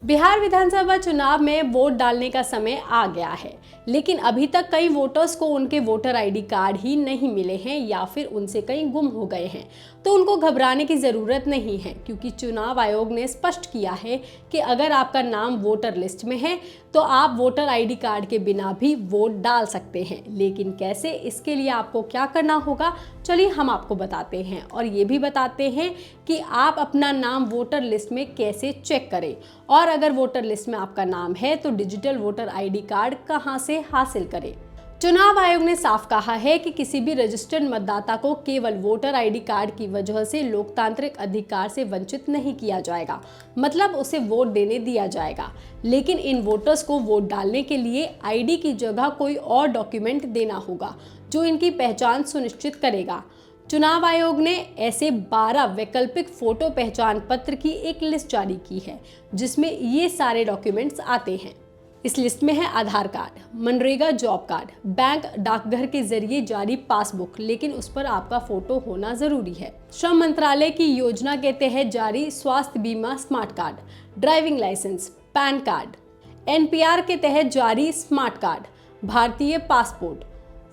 बिहार विधानसभा चुनाव में वोट डालने का समय आ गया है, लेकिन अभी तक कई वोटर्स को उनके वोटर आईडी कार्ड ही नहीं मिले हैं या फिर उनसे कहीं गुम हो गए हैं। तो उनको घबराने की ज़रूरत नहीं है, क्योंकि चुनाव आयोग ने स्पष्ट किया है कि अगर आपका नाम वोटर लिस्ट में है तो आप वोटर आईडी कार्ड के बिना भी वोट डाल सकते हैं। लेकिन कैसे, इसके लिए आपको क्या करना होगा, चलिए हम आपको बताते हैं और ये भी बताते हैं कि आप अपना नाम वोटर लिस्ट में कैसे चेक करें, और अगर वोटर लिस्ट में आपका नाम है तो डिजिटल वोटर आईडी कार्ड कहां से हासिल करें। चुनाव आयोग ने साफ कहा है कि किसी भी रजिस्टर्ड मतदाता को केवल वोटर आईडी कार्ड की वजह से लोकतांत्रिक अधिकार से वंचित नहीं किया जाएगा, मतलब उसे वोट देने दिया जाएगा। लेकिन इन वोटर्स को वोट डालने के लिए आईडी की जगह कोई और डॉक्यूमेंट देना होगा जो इनकी पहचान सुनिश्चित करेगा। चुनाव आयोग ने ऐसे 12 वैकल्पिक फोटो पहचान पत्र की एक लिस्ट जारी की है, जिसमें ये सारे डॉक्यूमेंट्स आते हैं। इस लिस्ट में है आधार कार्ड, मनरेगा जॉब कार्ड, बैंक डाकघर के जरिए जारी पासबुक, लेकिन उस पर आपका फोटो होना जरूरी है, श्रम मंत्रालय की योजना के तहत जारी स्वास्थ्य बीमा smart card, driving licence, PAN card, NPR के तहत जारी स्मार्ट कार्ड, भारतीय पासपोर्ट,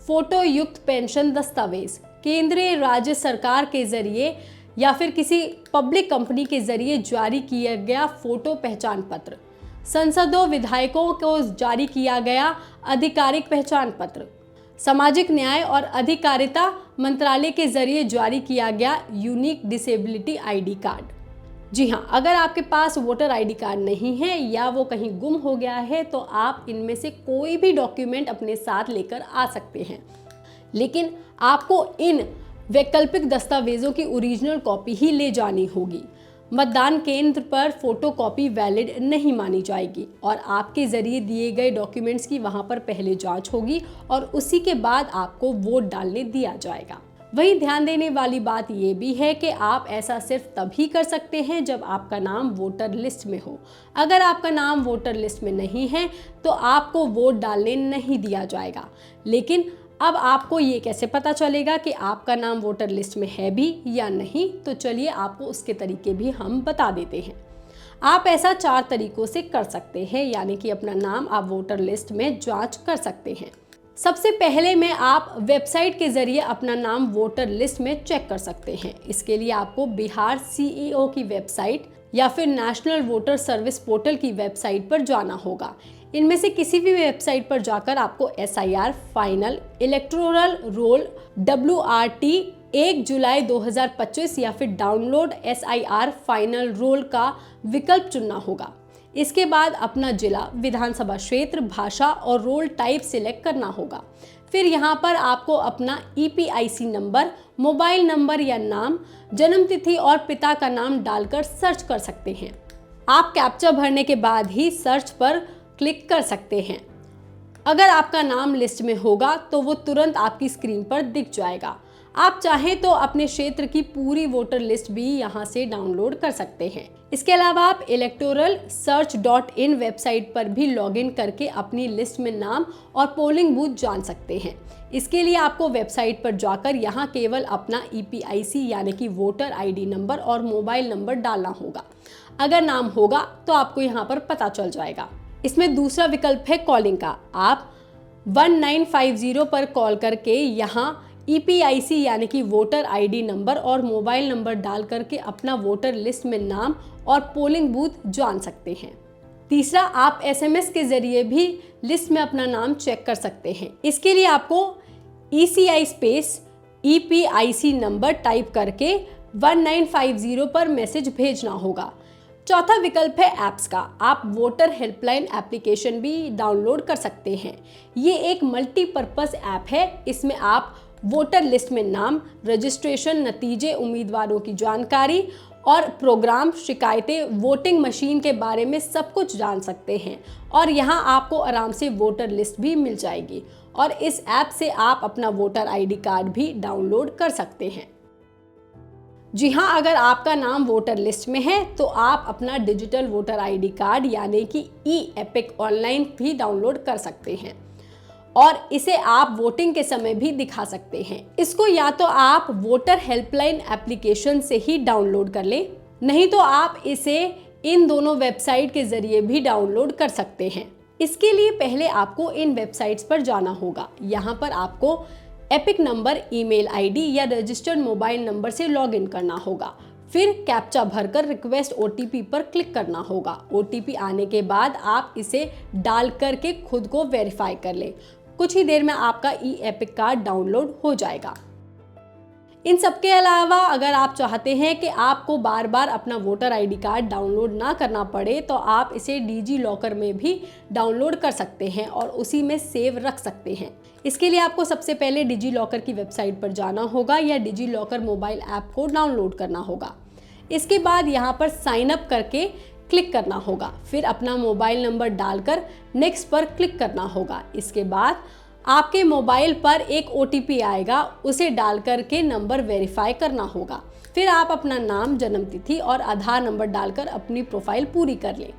फोटो युक्त पेंशन दस्तावेज, केंद्रीय राज्य सरकार के जरिए या फिर किसी पब्लिक कंपनी के जरिए जारी किया गया फोटो पहचान पत्र, संसदों विधायकों को जारी किया गया आधिकारिक पहचान पत्र, सामाजिक न्याय और अधिकारिता मंत्रालय के जरिए जारी किया गया यूनिक डिसेबिलिटी आईडी कार्ड। जी हाँ, अगर आपके पास वोटर आईडी कार्ड नहीं है या वो कहीं गुम हो गया है तो आप इनमें से कोई भी डॉक्यूमेंट अपने साथ लेकर आ सकते हैं, लेकिन आपको इन वैकल्पिक दस्तावेजों की ओरिजिनल कॉपी ही ले जानी होगी। मतदान केंद्र पर फोटोकॉपी वैलिड नहीं मानी जाएगी और आपके जरिए दिए गए डॉक्यूमेंट्स की वहां पर पहले जांच होगी और उसी के बाद आपको वोट डालने दिया जाएगा। वहीं ध्यान देने वाली बात यह भी है कि आप ऐसा सिर्फ तभी कर सकते हैं जब आपका नाम वोटर लिस्ट में हो। अगर आपका नाम वोटर लिस्ट में नहीं है तो आपको वोट डालने नहीं दिया जाएगा। लेकिन अब आपको ये कैसे पता चलेगा कि आपका नाम वोटर लिस्ट में है भी या नहीं, तो चलिए आपको उसके तरीके भी हम बता देते हैं। आप ऐसा 4 तरीकों से कर सकते हैं, यानी कि अपना नाम आप वोटर लिस्ट में जांच कर सकते हैं। सबसे पहले में आप वेबसाइट के जरिए अपना नाम वोटर लिस्ट में चेक कर सकते हैं। इसके लिए आपको बिहार सीईओ की वेबसाइट या फिर नेशनल वोटर सर्विस पोर्टल की वेबसाइट पर जाना होगा। इनमें से किसी भी वेबसाइट पर जाकर आपको SIR final electoral roll WRT 1 जुलाई 2025 या फिर डाउनलोड SIR फाइनल रोल का विकल्प चुनना होगा। इसके बाद अपना जिला, विधानसभा क्षेत्र, भाषा और रोल टाइप सिलेक्ट करना होगा। फिर यहाँ पर आपको अपना EPIC नंबर, मोबाइल नंबर या नाम, जन्मतिथि और पिता का नाम डालकर सर्च कर सकते हैं। आप कैप्चा भरने के बाद ही सर्च पर क्लिक कर सकते हैं। अगर आपका नाम लिस्ट में होगा तो वो तुरंत आपकी स्क्रीन पर दिख जाएगा। आप चाहें तो अपने क्षेत्र की पूरी वोटर लिस्ट भी यहाँ से डाउनलोड कर सकते हैं। इसके अलावा आप electoralsearch.in वेबसाइट पर भी लॉगिन करके अपनी लिस्ट में नाम और पोलिंग बूथ जान सकते हैं। इसके लिए आपको वेबसाइट पर जाकर यहाँ केवल अपना EPIC यानी कि वोटर आईडी नंबर और मोबाइल नंबर डालना होगा। अगर नाम होगा तो आपको यहाँ पर पता चल जाएगा। इसमें दूसरा विकल्प है कॉलिंग का। आप 1950 पर कॉल करके यहाँ EPIC यानी कि वोटर आईडी नंबर और मोबाइल नंबर डाल करके अपना वोटर लिस्ट में नाम और पोलिंग बूथ जान सकते हैं। तीसरा, आप SMS के जरिए भी लिस्ट में अपना नाम चेक कर सकते हैं। इसके लिए आपको ECI space EPIC number type करके 1950 पर मैसेज भेजना होगा। चौथा विकल्प है ऐप्स का। आप वोटर हेल्पलाइन एप्लीकेशन भी डाउनलोड कर सकते हैं। ये एक मल्टीपर्पज़ ऐप है। इसमें आप वोटर लिस्ट में नाम, रजिस्ट्रेशन, नतीजे, उम्मीदवारों की जानकारी और प्रोग्राम, शिकायतें, वोटिंग मशीन के बारे में सब कुछ जान सकते हैं और यहाँ आपको आराम से वोटर लिस्ट भी मिल जाएगी और इस ऐप से आप अपना वोटर आईडी कार्ड भी डाउनलोड कर सकते हैं। जी हाँ, अगर आपका नाम वोटर लिस्ट में है तो आप अपना डिजिटल वोटर आईडी कार्ड यानी कि E-एपिक ऑनलाइन भी डाउनलोड कर सकते हैं और इसे आप वोटिंग के समय भी दिखा सकते हैं। इसको या तो आप वोटर हेल्पलाइन एप्लीकेशन से ही डाउनलोड कर लें, नहीं तो आप इसे इन दोनों वेबसाइट के जरिए भी डाउनलोड कर सकते हैं। इसके लिए पहले आपको इन वेबसाइट्स पर जाना होगा। यहाँ पर आपको एपिक नंबर, ईमेल आईडी या रजिस्टर्ड मोबाइल नंबर से लॉगिन करना होगा। फिर कैप्चा भरकर रिक्वेस्ट ओटीपी पर क्लिक करना होगा। ओटीपी आने के बाद आप इसे डाल करके खुद को वेरीफाई कर लें। कुछ ही देर में आपका ई एपिक कार्ड डाउनलोड हो जाएगा। इन सब के अलावा अगर आप चाहते हैं कि आपको बार बार अपना वोटर आईडी कार्ड डाउनलोड ना करना पड़े, तो आप इसे डिजी लॉकर में भी डाउनलोड कर सकते हैं और उसी में सेव रख सकते हैं। इसके लिए आपको सबसे पहले डिजी लॉकर की वेबसाइट पर जाना होगा या डिजी लॉकर मोबाइल ऐप को डाउनलोड करना होगा। इसके बाद यहाँ पर साइन अप करके क्लिक करना होगा। फिर अपना मोबाइल नंबर डालकर नेक्स्ट पर क्लिक करना होगा। इसके बाद आपके मोबाइल पर एक ओटीपी आएगा, उसे डाल करके नंबर वेरीफाई करना होगा। फिर आप अपना नाम, जन्म तिथि और आधार नंबर डालकर अपनी प्रोफाइल पूरी कर लें।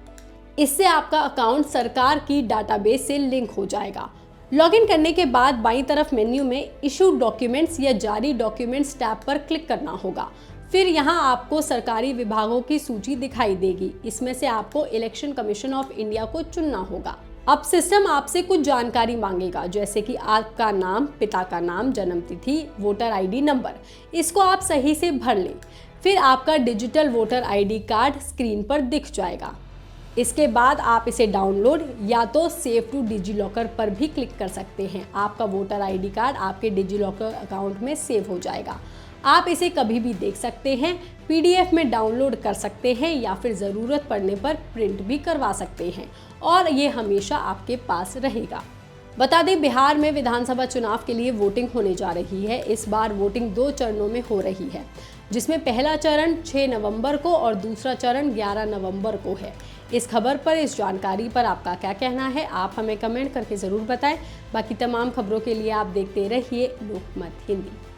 इससे आपका अकाउंट सरकार की डाटाबेस से लिंक हो जाएगा। लॉगिन करने के बाद बाईं तरफ मेन्यू में इशू डॉक्यूमेंट्स या जारी डॉक्यूमेंट्स टैब पर क्लिक करना होगा। फिर यहाँ आपको सरकारी विभागों की सूची दिखाई देगी। इसमें से आपको इलेक्शन कमीशन ऑफ इंडिया को चुनना होगा। अब सिस्टम आपसे कुछ जानकारी मांगेगा, जैसे कि आपका नाम, पिता का नाम, जन्म तिथि, वोटर आईडी नंबर। इसको आप सही से भर लें। फिर आपका digital voter ID card screen पर दिख जाएगा। इसके बाद आप इसे डाउनलोड या तो सेव टू डिजी लॉकर पर भी क्लिक कर सकते हैं। आपका वोटर आईडी कार्ड आपके डिजी लॉकर अकाउंट में सेव हो जाएगा। आप इसे कभी भी देख सकते हैं, पीडीएफ में डाउनलोड कर सकते हैं या फिर ज़रूरत पड़ने पर प्रिंट भी करवा सकते हैं और ये हमेशा आपके पास रहेगा। बता दें, बिहार में विधानसभा चुनाव के लिए वोटिंग होने जा रही है। इस बार वोटिंग 2 चरणों में हो रही है, जिसमें पहला चरण 6 नवंबर को और दूसरा चरण 11 नवंबर को है। इस खबर पर, इस जानकारी पर आपका क्या कहना है, आप हमें कमेंट करके ज़रूर बताएं। बाकी तमाम खबरों के लिए आप देखते रहिए लोकमत हिंदी।